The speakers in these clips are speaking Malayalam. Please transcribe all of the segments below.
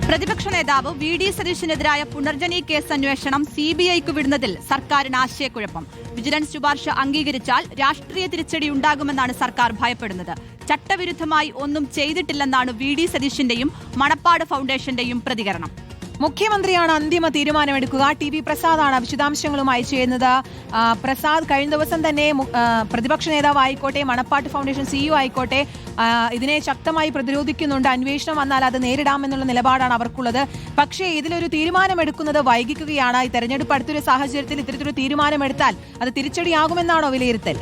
പ്രതിപക്ഷ നേതാവ് വി ഡി സതീശനെതിരായ പുനർജനി കേസ് അന്വേഷണം സിബിഐക്ക് വിടുന്നതിൽ സർക്കാരിന് ആശയക്കുഴപ്പം. വിജിലൻസ് ശുപാർശ അംഗീകരിച്ചാൽ രാഷ്ട്രീയ തിരിച്ചടി ഉണ്ടാകുമെന്നാണ് സർക്കാർ ഭയപ്പെടുന്നത്. ചട്ടവിരുദ്ധമായി ഒന്നും ചെയ്തിട്ടില്ലെന്നാണ് വി ഡി സതീശന്റെയും മണപ്പാട് ഫൗണ്ടേഷന്റെയും പ്രതികരണം. മുഖ്യമന്ത്രിയാണ് അന്തിമ തീരുമാനമെടുക്കുക. ടി വി പ്രസാദാണ് വിശദാംശങ്ങളുമായി ചെയ്യുന്നത്. പ്രസാദ്, കഴിഞ്ഞ ദിവസം തന്നെ പ്രതിപക്ഷ നേതാവ് ആയിക്കോട്ടെ, മണപ്പാട്ട് ഫൗണ്ടേഷൻ സിഇഒ ആയിക്കോട്ടെ, ഇതിനെ ശക്തമായി പ്രതിരോധിക്കുന്നുണ്ട്. അന്വേഷണം വന്നാൽ അത് നേരിടാമെന്നുള്ള നിലപാടാണ് അവർക്കുള്ളത്. പക്ഷേ ഇതിലൊരു തീരുമാനമെടുക്കുന്നത് വൈകിക്കുകയാണ്. ഈ തെരഞ്ഞെടുപ്പ് അടുത്തൊരു സാഹചര്യത്തിൽ ഇത്തരത്തിലൊരു തീരുമാനമെടുത്താൽ അത് തിരിച്ചടിയാകുമെന്നാണോ വിലയിരുത്തൽ?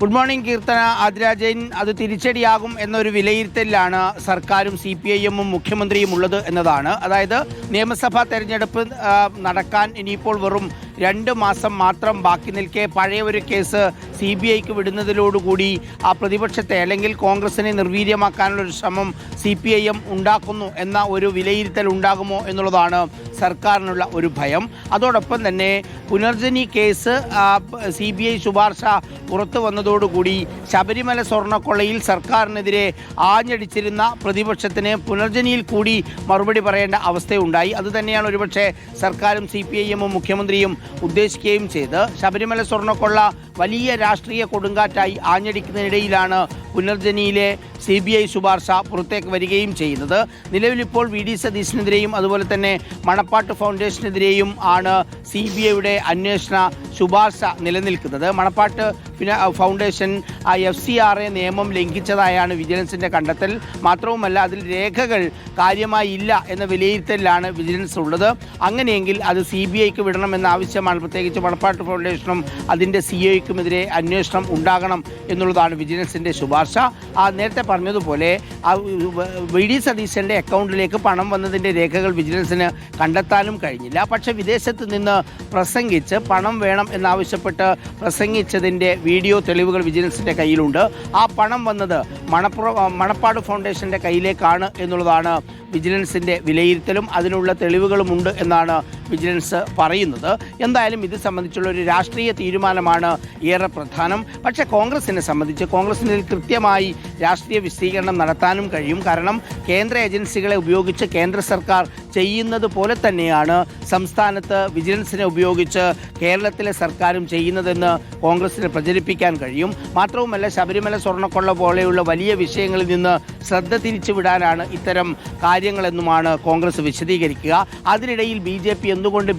Good morning Keerthana, Athira Jain. അത് തിരിച്ചടിയാകും എന്നൊരു വിലയിരുത്തലിലാണ് സർക്കാരും CPIM-ഉം മുഖ്യമന്ത്രിയും ഉള്ളത് എന്നതാണ്. അതായത് നിയമസഭാ തെരഞ്ഞെടുപ്പ് നടക്കാൻ ഇനിയിപ്പോൾ വെറും 2 മാസം മാത്രം ബാക്കി നിൽക്കെ പഴയ ഒരു കേസ് CBIക്ക് വിടുന്നതിലോടുകൂടി ആ പ്രതിപക്ഷത്തെ അല്ലെങ്കിൽ കോൺഗ്രസിനെ നിർവീര്യമാക്കാനുള്ള ഒരു ശ്രമം CPIM ഉണ്ടാക്കുന്നു എന്ന ഒരു വിലയിരുത്തൽ ഉണ്ടാകുമോ എന്നുള്ളതാണ് സർക്കാരിനുള്ള ഒരു ഭയം. അതോടൊപ്പം തന്നെ പുനർജനി കേസ് CBI ശുപാർശ പുറത്തു വന്നതോടുകൂടി ശബരിമല സ്വർണ്ണക്കൊള്ളയിൽ സർക്കാരിനെതിരെ ആഞ്ഞടിച്ചിരുന്ന പ്രതിപക്ഷത്തിന് പുനർജനിയിൽ കൂടി മറുപടി പറയേണ്ട അവസ്ഥയുണ്ടായി. അതുതന്നെയാണ് ഒരുപക്ഷെ സർക്കാരും CPIM-ഉം മുഖ്യമന്ത്രിയും ഉദ്ദേശിക്കുകയും ചെയ്ത്. ശബരിമല സ്വർണ്ണക്കൊള്ള വലിയ രാഷ്ട്രീയ കൊടുങ്കാറ്റായി ആഞ്ഞടിക്കുന്നതിനിടയിലാണ് പുനർജനിയിലെ CBI ശുപാർശ പുറത്തേക്ക് വരികയും ചെയ്യുന്നത്. നിലവിലിപ്പോൾ വി ഡി സതീശനെതിരെയും അതുപോലെ തന്നെ മണപ്പാട്ട് ഫൗണ്ടേഷനെതിരെയും ആണ് CBIയുടെ അന്വേഷണ ശുപാർശ നിലനിൽക്കുന്നത്. മണപ്പാട്ട് ഫൗണ്ടേഷൻ FCRA നിയമം ലംഘിച്ചതായാണ് വിജിലൻസിൻ്റെ കണ്ടെത്തൽ. മാത്രവുമല്ല, അതിൽ രേഖകൾ കാര്യമായി ഇല്ല എന്ന വിലയിരുത്തലിലാണ് വിജിലൻസ് ഉള്ളത്. അങ്ങനെയെങ്കിൽ അത് CBIക്ക് വിടണമെന്ന ആവശ്യമാണ്. പ്രത്യേകിച്ച് മണപ്പാട്ട് ഫൗണ്ടേഷനും അതിൻ്റെ CEOയ്ക്കുമെതിരെ അന്വേഷണം ഉണ്ടാകണം എന്നുള്ളതാണ് വിജിലൻസിൻ്റെ ശുപാർശ. നേരത്തെ പറഞ്ഞതുപോലെ വി ഡി സതീശൻ്റെ അക്കൗണ്ടിലേക്ക് പണം വന്നതിൻ്റെ രേഖകൾ വിജിലൻസിന് കണ്ടെത്താനും കഴിഞ്ഞില്ല. പക്ഷേ വിദേശത്ത് നിന്ന് പ്രസംഗിച്ച് പണം വേണം എന്നാവശ്യപ്പെട്ട് പ്രസംഗിച്ചതിൻ്റെ വീഡിയോ തെളിവുകൾ വിജിലൻസിൻ്റെ കയ്യിലുണ്ട്. ആ പണം വന്നത് മണപ്പാട് ഫൗണ്ടേഷൻ്റെ കയ്യിലേക്കാണ് എന്നുള്ളതാണ് വിജിലൻസിൻ്റെ വിലയിരുത്തലും അതിനുള്ള തെളിവുകളുമുണ്ട് എന്നാണ് വിജിലൻസ് പറയുന്നത്. എന്തായാലും ഇത് സംബന്ധിച്ചുള്ള ഒരു രാഷ്ട്രീയ തീരുമാനമാണ് ഏറെ പ്രധാനം. പക്ഷേ കോൺഗ്രസിനെ സംബന്ധിച്ച് കോൺഗ്രസിന് കൃത്യമായി രാഷ്ട്രീയ വിശദീകരണം നടത്താനും കഴിയും. കാരണം കേന്ദ്ര ഏജൻസികളെ ഉപയോഗിച്ച് കേന്ദ്ര സർക്കാർ ചെയ്യുന്നത് പോലെ തന്നെയാണ് സംസ്ഥാനത്ത് വിജിലൻസിനെ ഉപയോഗിച്ച് കേരളത്തിലെ സർക്കാരും ചെയ്യുന്നതെന്ന് കോൺഗ്രസിന് പ്രചരിപ്പിക്കാൻ കഴിയും. മാത്രവുമല്ല, ശബരിമല സ്വർണ്ണക്കൊള്ള പോലെയുള്ള വലിയ വിഷയങ്ങളിൽ നിന്ന് ശ്രദ്ധ തിരിച്ചുവിടാനാണ് ഇത്തരം കാര്യങ്ങളെന്നുമാണ് കോൺഗ്രസ് വിശദീകരിക്കുക. അതിനിടയിൽ BJP എന്തുകൊണ്ട്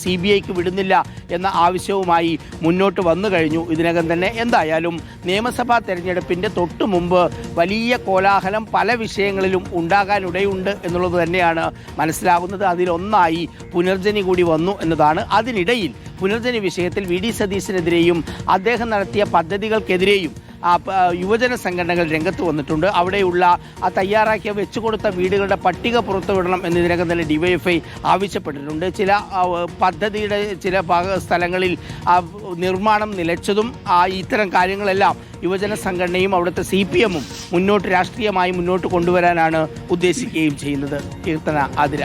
CBIക്ക് വിടുന്നില്ല എന്ന ആവശ്യവുമായി മുന്നോട്ട് വന്നു കഴിഞ്ഞു ഇതിനകം തന്നെ. എന്തായാലും നിയമസഭാ തെരഞ്ഞെടുപ്പിൻ്റെ തൊട്ടു മുമ്പ് വലിയ കോലാഹലം പല വിഷയങ്ങളിലും ഉണ്ടാകാനിടയുണ്ട് എന്നുള്ളത് തന്നെയാണ് മനസ്സിലാകുന്നത്. അതിലൊന്നായി പുനർജനി കൂടി വന്നു എന്നതാണ്. അതിനിടയിൽ പുനർജനി വിഷയത്തിൽ വി ഡി സതീശനെതിരെയും അദ്ദേഹം നടത്തിയ പദ്ധതികൾക്കെതിരെയും യുവജന സംഘടനകൾ രംഗത്ത് വന്നിട്ടുണ്ട്. അവിടെയുള്ള തയ്യാറാക്കിയ വെച്ചുകൊടുത്ത വീടുകളുടെ പട്ടിക പുറത്തുവിടണം എന്നതിനകം തന്നെ DYFI ആവശ്യപ്പെട്ടിട്ടുണ്ട്. ചില പദ്ധതിയുടെ ചില സ്ഥലങ്ങളിൽ നിർമ്മാണം നിലച്ചതും ഇത്തരം കാര്യങ്ങളെല്ലാം യുവജന സംഘടനയും അവിടുത്തെ CPM-ഉം രാഷ്ട്രീയമായി മുന്നോട്ട് കൊണ്ടുവരാനാണ് ഉദ്ദേശിക്കുകയും ചെയ്യുന്നത്. കീർത്തന, ആതിര.